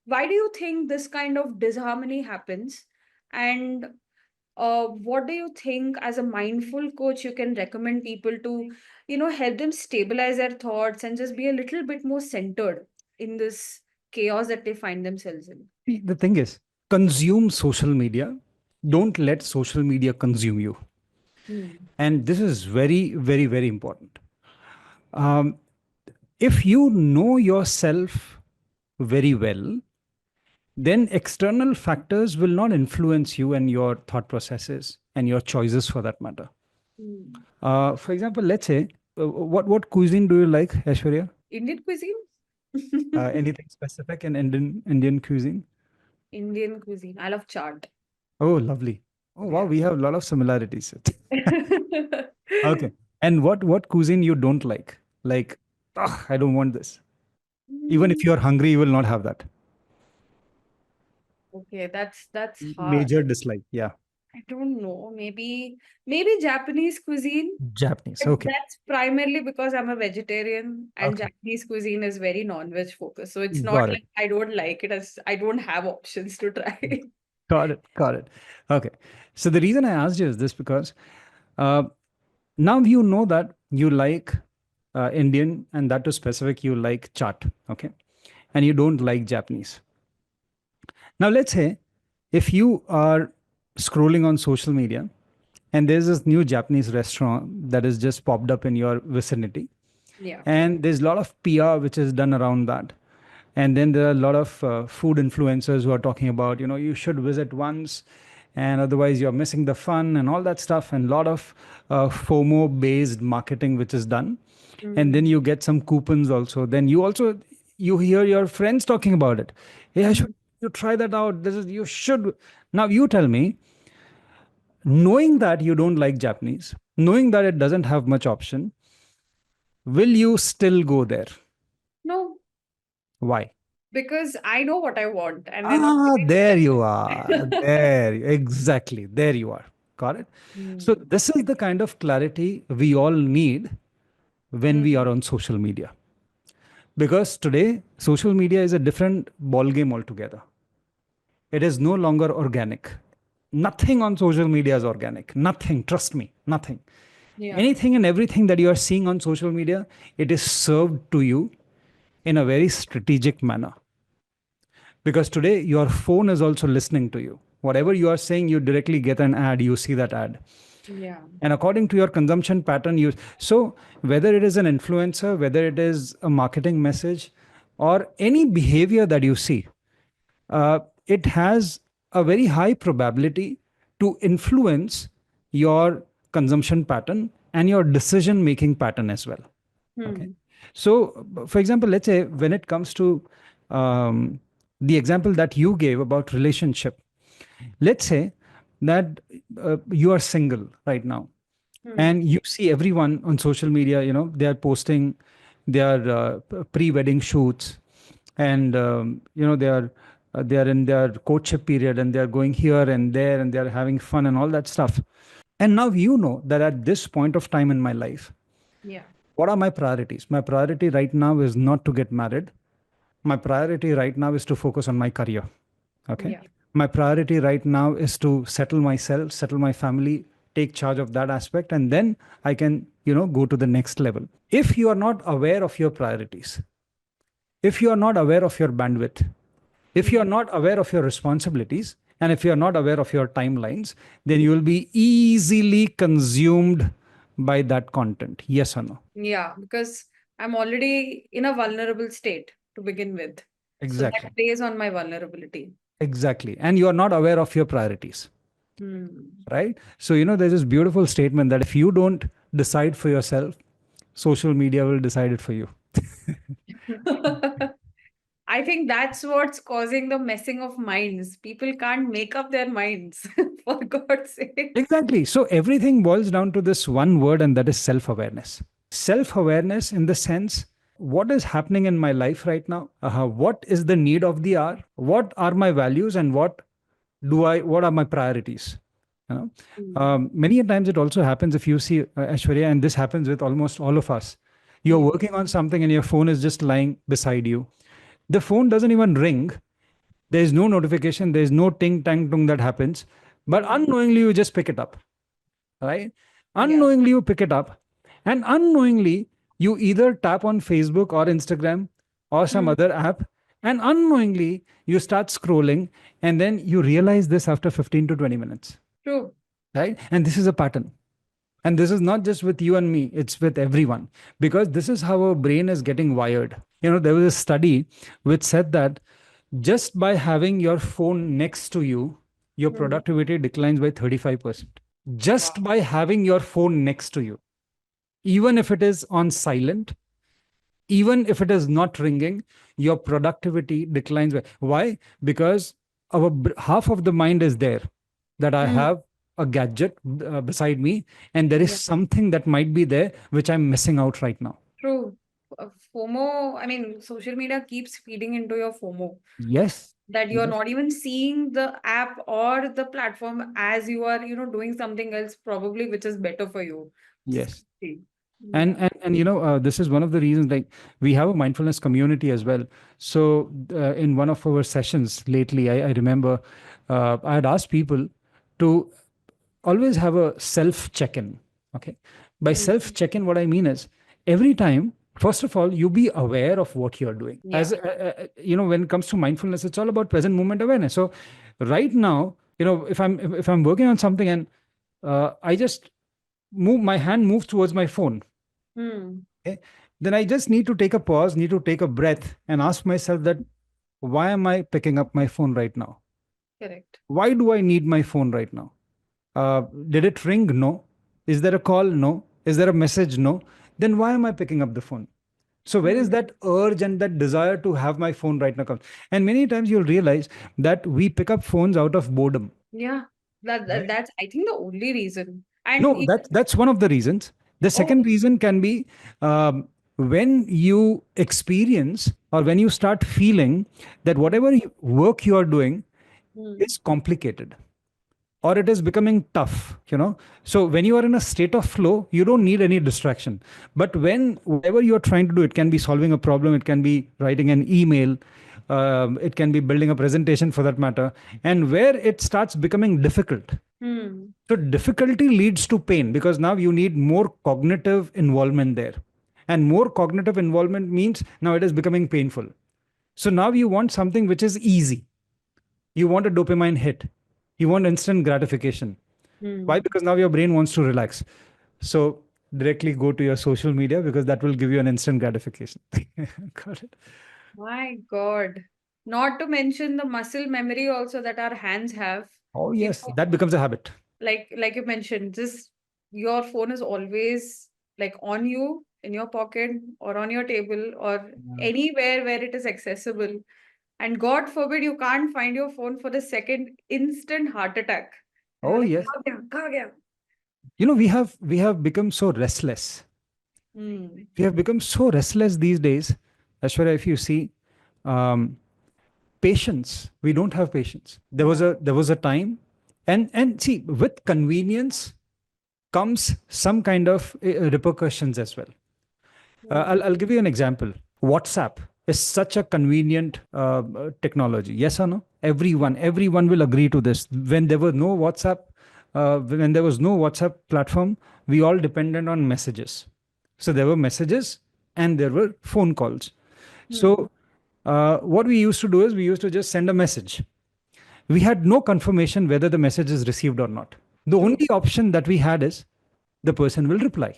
why do you think this kind of disharmony happens? And what do you think, as a mindful coach, you can recommend people to, help them stabilize their thoughts and just be a little bit more centered in this chaos that they find themselves in? See, the thing is, consume social media. Don't let social media consume you. Hmm. And this is very, very, very important. Um, if you know yourself very well, then external factors will not influence you and your thought processes and your choices for that matter. Hmm. For example, let's say, what cuisine do you like, Aishwarya? Indian cuisine? Anything specific in Indian cuisine? Indian cuisine. I love chaat. Oh, lovely. Oh, wow, Yeah. we have a lot of similarities. Okay. And what cuisine you don't like? Like, "Ugh, I don't want this." Even if Mm, you are hungry, you will not have that. okay, that's hard. Major dislike. Yeah. I don't know. Maybe Japanese cuisine. Japanese. But Okay. that's primarily because I'm a vegetarian, and Okay. Japanese cuisine is very non-veg focused. So it's not Got it. like I don't like it, as I don't have options to try. Got it. Got it. Okay. So the reason I asked you is this because uh, now you know that you like Indian, and that to specific, you like chaat. Okay. And you don't like Japanese. Now, let's say if you are scrolling on social media and there's this new Japanese restaurant that has just popped up in your vicinity, Yeah. and there's a lot of PR which is done around that. And then there are a lot of food influencers who are talking about, you should visit once, and otherwise you're missing the fun and all that stuff, and a lot of FOMO based marketing which is done. And then Mm. you get some coupons also. Then you hear your friends talking about it. Hey, I should Mhm. you try that out. This is you should. Now you tell me, knowing that you don't like Japanese, knowing that it doesn't have much option, will you still go there? No, Why? because I know what I want, and they're not Ah, giving me there you are. that. There, exactly. There you are. Got it. So Mm. this is the kind of clarity we all need when Mm. we are on social media. Because today, social media is a different ball game altogether. It is no longer organic. Nothing on social media is organic. Nothing. Trust me. Nothing. Yeah. Anything and everything that you are seeing on social media, it is served to you in a very strategic manner. Because today your phone is also listening to you. Whatever you are saying, you directly get an ad, you see that ad. Yeah. And according to your consumption pattern, you, so whether it is an influencer, whether it is a marketing message, or any behavior that you see, it has a very high probability to influence your consumption pattern and your decision making pattern as well. Okay. Hmm. So, for example, let's say when it comes to um, the example that you gave about relationship, let's say that you are single right now, Hmm. and you see everyone on social media, they are posting their pre-wedding shoots, and they are in their courtship period, and they are going here and there, and they are having fun and all that stuff. And now you know that at this point of time in my life, Yeah. what are my priorities? My priority right now is not to get married. My priority right now is to focus on my career. Okay. Yeah. My priority right now is to settle myself, settle my family, take charge of that aspect, and then I can, go to the next level. If you are not aware of your priorities, if you are not aware of your bandwidth, if you are Hmm. not aware of your responsibilities, and if you are not aware of your timelines, then you will be easily consumed by that content. Yes or no? Yeah, because I'm already in a vulnerable state to begin with. So that Exactly. plays on my vulnerability. Exactly. And you are not aware of your priorities, Hmm. right? So, there's this beautiful statement that if you don't decide for yourself, social media will decide it for you. I think that's what's causing the messing of minds. People can't make up their minds, for God's sake. Exactly. So, everything boils down to this one word, and that is self awareness. Self awareness in the sense, what is happening in my life right now? What is the need of the hour? What are my values, and what are my priorities? You know, Hmm. many a times it also happens, if you see, Aishwarya, and this happens with almost all of us. You're Hmm. working on something and your phone is just lying beside you. The phone doesn't even ring. There's no notification. There's no ting tang tung that happens. But Hmm. unknowingly, you just pick it up, right? Yeah. Unknowingly, you pick it up, and unknowingly, you either tap on Facebook or Instagram or some Hmm. other app, and unknowingly, you start scrolling, and then you realize this after 15 to 20 minutes, True. right? And this is a pattern. And this is not just with you and me, it's with everyone, because this is how our brain is getting wired. There was a study which said that just by having your phone next to you, your Hmm. productivity declines by 35%. Wow. Just by having your phone next to you, even if it is on silent, even if it is not ringing, your productivity declines. Why? Because half of the mind is there, that I Hmm. have a gadget beside me, and there is Yeah. something that might be there which I'm missing out right now. True. FOMO, I mean, social media keeps feeding into your FOMO Yes. that you're Yes. not even seeing the app or the platform as you are, doing something else, probably which is better for you. Yes. See. and Yeah. and, and this is one of the reasons, like, we have a mindfulness community as well. So in one of our sessions lately, I remember I had asked people to always have a self check-in. Okay. By Mm. self check-in, what I mean is, every time, first of all, you be aware of what you're doing. As Yeah. when it comes to mindfulness, it's all about present moment awareness. So right now, if I'm working on something, and I just my hand moves towards my phone. Hmm. Okay, then I just need to take a pause, need to take a breath, and ask myself that, why am I picking up my phone right now? Correct. Why do I need my phone right now? Did it ring? No. Is there a call? No. Is there a message? No. Then why am I picking up the phone? So where is Hmm. that urge and that desire to have my phone right now comes? And many times you'll realize that we pick up phones out of boredom. Yeah. Right? That's, I think, the only reason. And No, that's one of the reasons. The oh, second reason can be, when you experience, or when you start feeling that whatever work you are doing hmm. is complicated, or it is becoming tough. So when you are in a state of flow, you don't need any distraction. But when whatever you are trying to do, it can be solving a problem, it can be writing an email, it can be building a presentation, for that matter, and where it starts becoming difficult, Hmm. so difficulty leads to pain, because now you need more cognitive involvement there. And more cognitive involvement means now it is becoming painful. So now you want something which is easy. You want a dopamine hit. You want instant gratification. Why? Hmm. Because now your brain wants to relax. So directly go to your social media because that will give you an instant gratification. Got it. My God. Not to mention the muscle memory also that our hands have. Oh You yes, know, that becomes a habit. like you mentioned, just your phone is always like on you in your pocket or on your table or Yeah. anywhere where it is accessible. And God forbid you can't find your phone for the second, instant heart attack. And you're Oh like, yes. "Kaha gaya? Kaha gaya?" We have become so restless. Hmm. We have become so restless these days. Ashwarya, if you see, um, patience. We don't have patience. Yeah. There was a time, and see, with convenience comes some kind of repercussions as well. Hmm. I'll give you an example. WhatsApp is such a convenient technology. Yes or no? Everyone will agree to this. When there was no WhatsApp platform, we all depended on messages. So there were messages and there were phone calls. Hmm. So what we used to do is we used to just send a message. We had no confirmation whether the message is received or not. The True. only option that we had is the person will reply.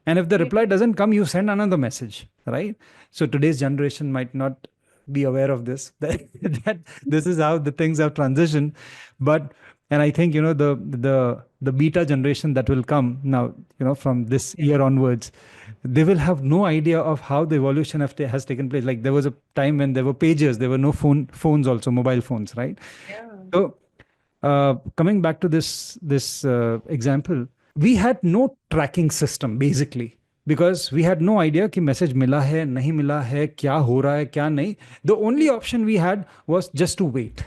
And if the Very reply doesn't come, you send another message, right? So today's generation might not be aware of this, that this is how the things have transitioned. But and I think the beta generation that will come now, from true. this year onwards, they will have no idea of how the evolution has taken place. Like there was a time when there were pagers, there were no phones also, mobile phones, right? Yeah. So coming back to this example, we had no tracking system basically because we had no idea कि message मिला है नहीं मिला है क्या हो रहा है क्या नहीं. The Hmm. only option we had was just to wait.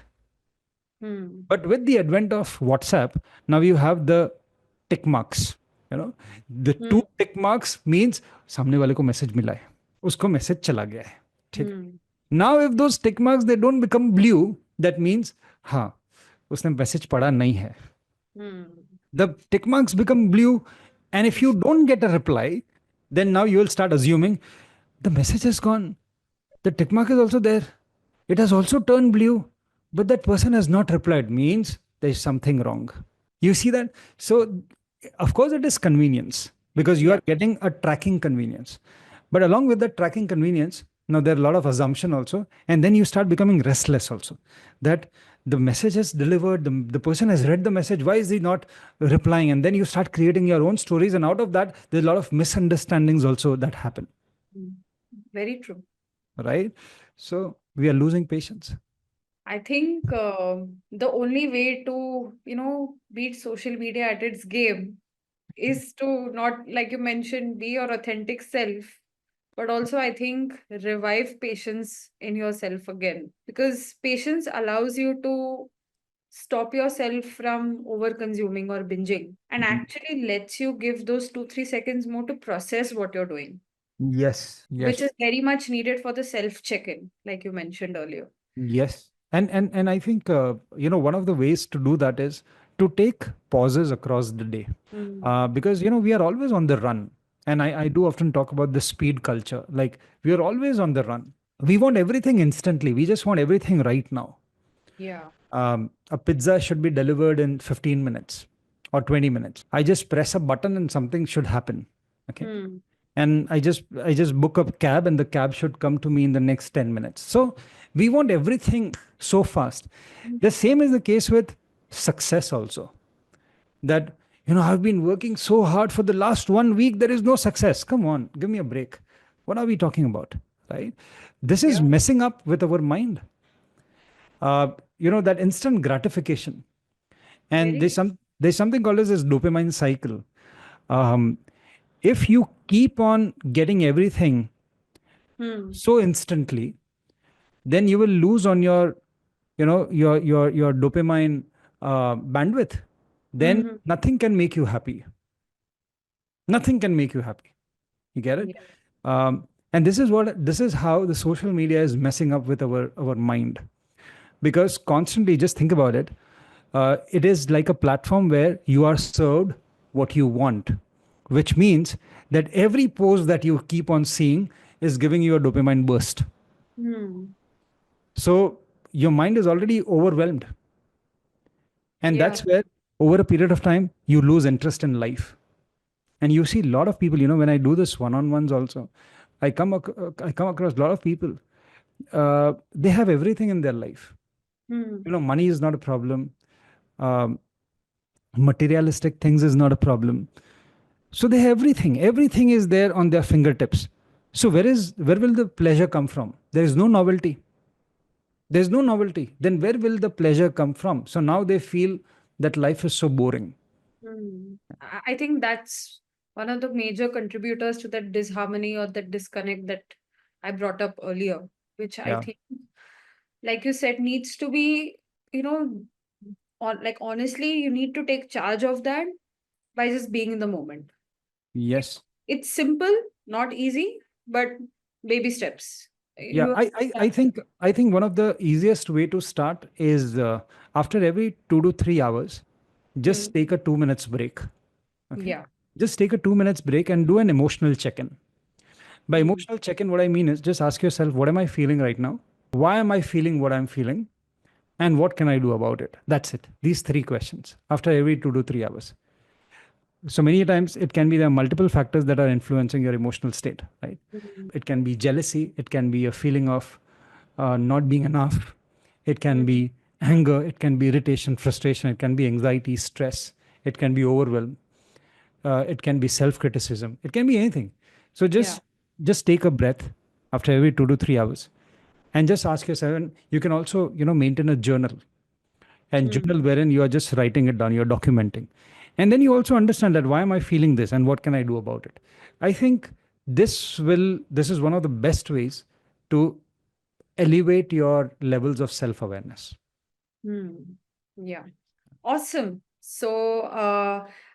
Hmm. But with the advent of WhatsApp, now you have the tick marks. The Hmm. two tick marks means सामने वाले को message मिला है, उसको message चला गया है. ठीक है. Hmm. Now if those tick marks they don't become blue, that means हाँ उसने message पढ़ा नहीं है. Hmm. The tick marks become blue, and if you don't get a reply, then now you will start assuming the message is gone, the tick mark is also there, it has also turned blue, but that person has not replied, means there is something wrong. You see that? So, of course, it is convenience because you Yeah. are getting a tracking convenience. But along with that tracking convenience, now there are a lot of assumption also, and then you start becoming restless also. That the message is delivered, the person has read the message, why is he not replying? And then you start creating your own stories, and out of that, there's a lot of misunderstandings also that happen, Hmm. Very true. right? So we are losing patience. I think the only way to, beat social media at its game is to not, like you mentioned, be your authentic self, but also I think revive patience in yourself again. Because patience allows you to stop yourself from over consuming or binging and actually lets you give those 2, 3 seconds more to process what you're doing, Yes, which yes. is very much needed for the self check-in, like you mentioned earlier. Yes. And I think one of the ways to do that is to take pauses across the day. Mm. Because we are always on the run. And I do often talk about the speed culture. Like we are always on the run. We want everything instantly. We just want everything right now. Yeah. A pizza should be delivered in 15 minutes or 20 minutes. I just press a button and something should happen. Okay. Hmm. And I just book a cab and the cab should come to me in the next 10 minutes. So we want everything so fast. The same is the case with success also. That I've been working so hard for the last 1 week, there is no success. Come on, give me a break. What are we talking about? Right? This is Yeah. messing up with our mind. That instant gratification. And Very. there's something called as this dopamine cycle. um, if you keep on getting everything Hmm. so instantly, then you will lose on your dopamine bandwidth. Then Hmm. nothing can make you happy. Nothing can make you happy. You get it? Yeah. And this is how the social media is messing up with our mind. Because constantly, just think about it. It is like a platform where you are served what you want, which means that every post that you keep on seeing is giving you a dopamine burst. Hmm. So your mind is already overwhelmed. And Yeah. that's where Over a period of time, you lose interest in life. And you see a lot of people, when I do this one-on-ones also, I come across a lot of people. They have everything in their life. Hmm. Money is not a problem. Um, Materialistic things is not a problem. So they have everything. Everything is there on their fingertips. So where will the pleasure come from? There is no novelty. There's no novelty. Then where will the pleasure come from? So now they feel that life is so boring. Hmm. I think that's one of the major contributors to that disharmony or that disconnect that I brought up earlier, which I Yeah. think, like you said, needs to be, you know, like honestly, you need to take charge of that by just being in the moment. Yes. It's simple, not easy, but baby steps. Yeah. You, I think one of the easiest way to start is after every 2 to 3 hours, Hmm. just take a 2 minutes break. Okay. Yeah. Just take a 2 minutes break and do an emotional check-in. By Hmm. emotional check-in, what I mean is just ask yourself, what am I feeling right now? Why am I feeling what I'm feeling? And what can I do about it? That's it. These three questions after every 2 to 3 hours. So many times it can be there are multiple factors that are influencing your emotional state, right? Hmm. It can be jealousy. It can be a feeling of not being enough. It can Hmm. be anger. It can be irritation, frustration. It can be anxiety, stress. It can be overwhelm. It can be self-criticism. It can be anything. So Yeah. just take a breath after every 2 to 3 hours, and just ask yourself. And you can also maintain a journal, and Hmm. journal wherein you are just writing it down, you're documenting, and then you also understand that why am I feeling this and what can I do about it. I think this is one of the best ways to elevate your levels of self awareness. Hmm. Yeah. Awesome. So,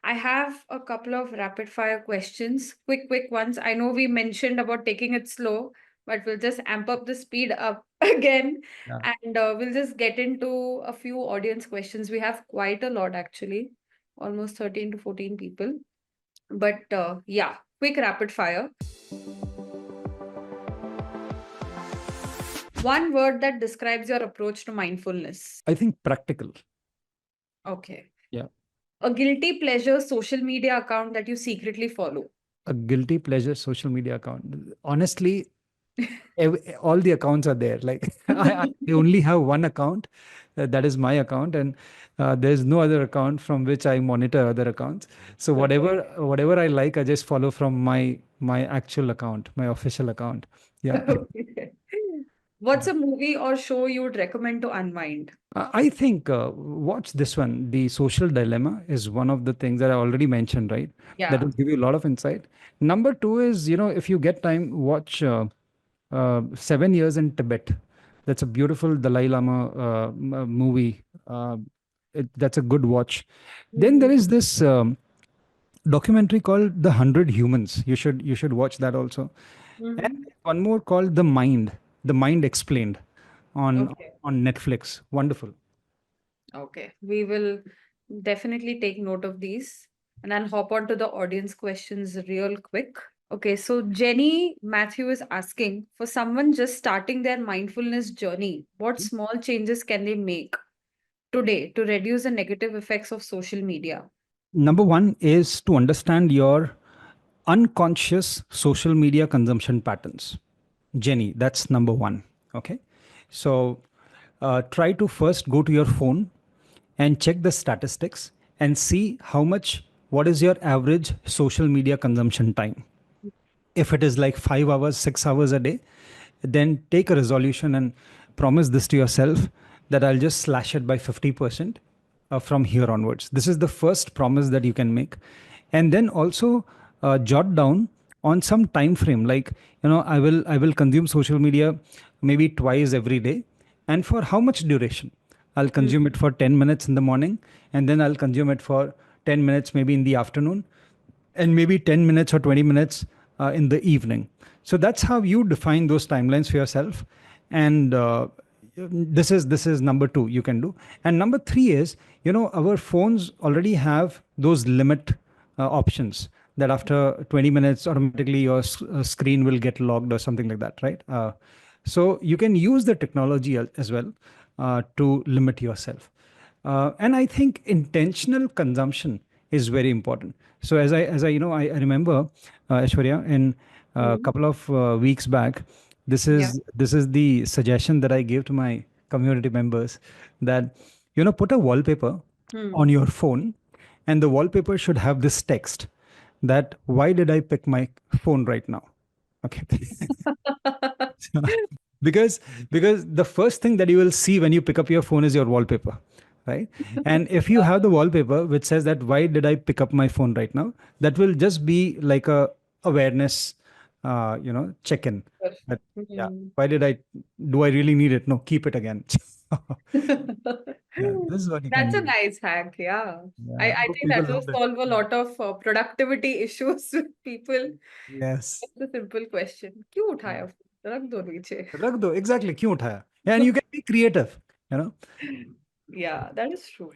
I have a couple of rapid fire questions, quick ones. I know we mentioned about taking it slow, but we'll just amp up the speed up again, Yeah. and we'll just get into a few audience questions. We have quite a lot actually, almost 13 to 14 people. But yeah, quick rapid fire. One word that describes your approach to mindfulness. I think practical. Okay. Yeah. A guilty pleasure social media account that you secretly follow. A guilty pleasure social media account. Honestly, all the accounts are there. Like I only have one account, that is my account, and there's no other account from which I monitor other accounts. So Okay. whatever I like, I just follow from my actual account, my official account. Yeah. Okay. What's a movie or show you would recommend to unwind? I think watch this one. The Social Dilemma is one of the things that I already mentioned, right? That Yeah. will give you a lot of insight. Number two is, if you get time, watch 7 Years in Tibet. That's a beautiful Dalai Lama movie. That's a good watch. Then there Mhm. is this documentary called The 100 Humans. You should watch that also. And Mhm. one more called The Mind Explained on Okay. on Netflix. Wonderful. Okay. We will definitely take note of these. And I'll hop on to the audience questions real quick. Okay, so Jenny Matthew is asking for someone just starting their mindfulness journey, what small changes can they make today to reduce the negative effects of social media? Number one is to understand your unconscious social media consumption patterns. Jenny, that's number one. Okay. So try to first go to your phone and check the statistics and see what is your average social media consumption time. If it is like 5 hours, 6 hours a day, then take a resolution and promise this to yourself that I'll just slash it by 50% from here onwards. This is the first promise that you can make. And then also jot down on some time frame, like, I will consume social media maybe twice every day. And for how much duration? I'll Mm, consume it for 10 minutes in the morning, and then I'll consume it for 10 minutes maybe in the afternoon, and maybe 10 minutes or 20 minutes in the evening. So that's how you define those timelines for yourself. And this is number two you can do. And number three is, our phones already have those limit options that after 20 minutes automatically your screen will get logged or something like that, right? So you can use the technology as well to limit yourself. And I think intentional consumption is very important. So I remember, Aishwarya, in a Hmm. couple of weeks back, Yeah. this is the suggestion that I gave to my community members, that put a wallpaper Hmm. on your phone, and the wallpaper should have this text, that why did I pick my phone right now? Okay. because because the first thing that you will see when you pick up your phone is your wallpaper, right? And if you have the wallpaper which says that why did I pick up my phone right now, that will just be like a awareness, check in, that yeah, Hmm. why did I, do I really need it? No, keep it again. Yeah, this is what you can That's a do. nice hack. Yeah. I, Yeah, I I hope think people that will love it. solve a lot of productivity issues with people. Yes. It's a simple question. क्यों उठाया phone? रख दो नीचे. रख दो, exactly, क्यों उठाया? And you can be creative, you know. Yeah, that is true.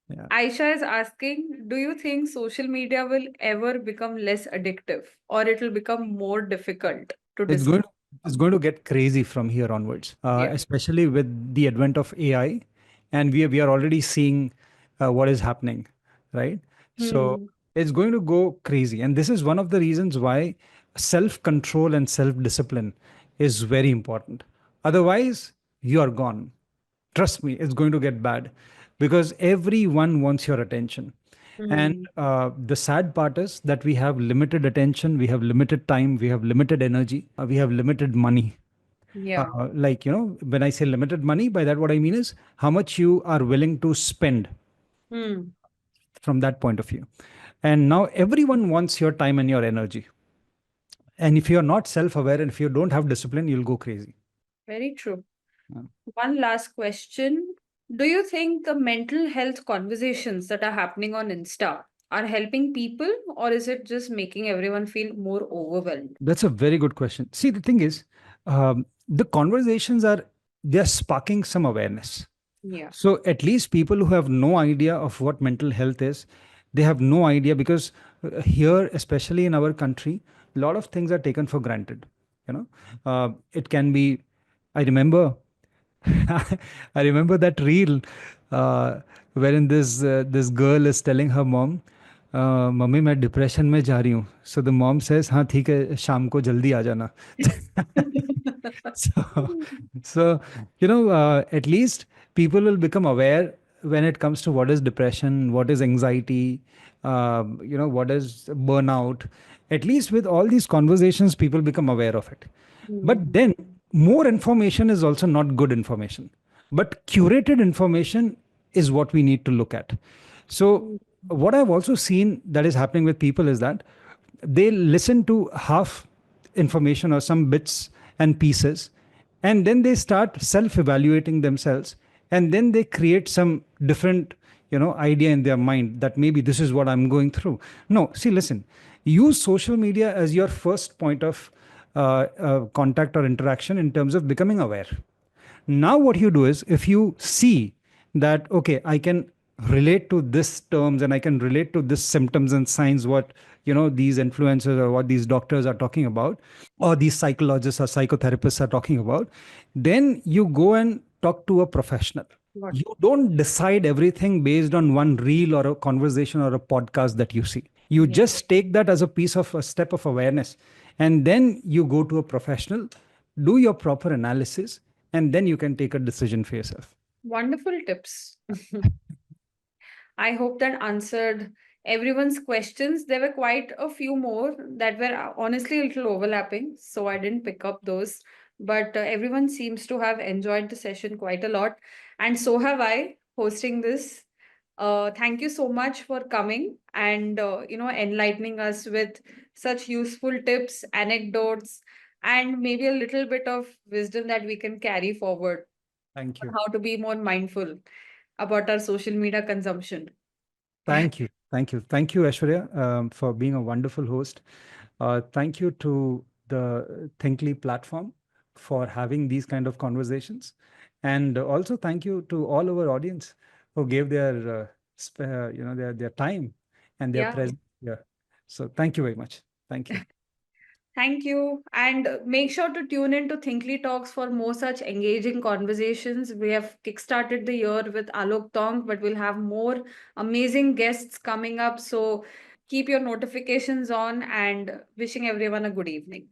Yeah. Aisha is asking, do you think social media will ever become less addictive or it will become more difficult to It's going disconnect to, it's from? going to get crazy from here onwards, Yeah. especially with the advent of AI, and we are already seeing what is happening, right? So Hmm. it's going to go crazy, and this is one of the reasons why self control and self discipline is very important. Otherwise, you are gone. Trust me, it's going to get bad, because everyone wants your attention. And Hmm. the sad part is that we have limited attention, we have limited time, we have limited energy, we have limited money. Yeah. When I say limited money, by that what I mean is how much you are willing to spend Hmm. from that point of view. And now everyone wants your time and your energy. And if you're not self aware and if you don't have discipline, you'll go crazy. Very true. Yeah. One last question. Do you think the mental health conversations that are happening on Insta are helping people, or is it just making everyone feel more overwhelmed? That's a very good question. See, the thing is, the conversations are, they're sparking some awareness. Yeah. So at least people who have no idea of what mental health is, they have no idea, because here, especially in our country, a lot of things are taken for granted. It can be. I remember, I remember that reel, wherein this girl is telling her mom, "mummy मैं depression में जा रही हूँ." So the mom says, "हाँ ठीक है, शाम को जल्दी आ जाना." so at least people will become aware when it comes to what is depression, what is anxiety, what is burnout. At least with all these conversations, people become aware of it. But Hmm. then more information is also not good information, but curated information is what we need to look at. So what I've also seen that is happening with people is that they listen to half information or some bits and pieces, and then they start self evaluating themselves, and then they create some different idea in their mind that maybe this is what I'm going through. No, see, listen, use social media as your first point of contact or interaction in terms of becoming aware. Now what you do is, if you see that okay, I can relate to this terms and I can relate to this symptoms and signs, what these influencers or what these doctors are talking about, or these psychologists or psychotherapists are talking about, then you go and talk to a professional. Got You don't decide everything based on one reel or a conversation or a podcast that you see. You it. Yeah. just take that as a piece of a step of awareness, and then you go to a professional, do your proper analysis, and then you can take a decision for yourself. Wonderful tips. I hope that answered everyone's questions. There were quite a few more that were honestly a little overlapping, so I didn't pick up those. But everyone seems to have enjoyed the session quite a lot, and so have I hosting this. Thank you so much for coming and enlightening us with such useful tips, anecdotes, and maybe a little bit of wisdom that we can carry forward Thank on you. how to be more mindful about our social media consumption. Thank you. Thank you. Thank you, Aishwarya, for being a wonderful host. Thank you to the Thinkly platform for having these kind of conversations. And also thank you to all our audience who gave their, their time and their Yeah. presence here. So thank you very much. Thank you. Thank you. And make sure to tune in to Thinkly Talks for more such engaging conversations. We have kickstarted the year with Alok Taunk, but we'll have more amazing guests coming up. So keep your notifications on and wishing everyone a good evening.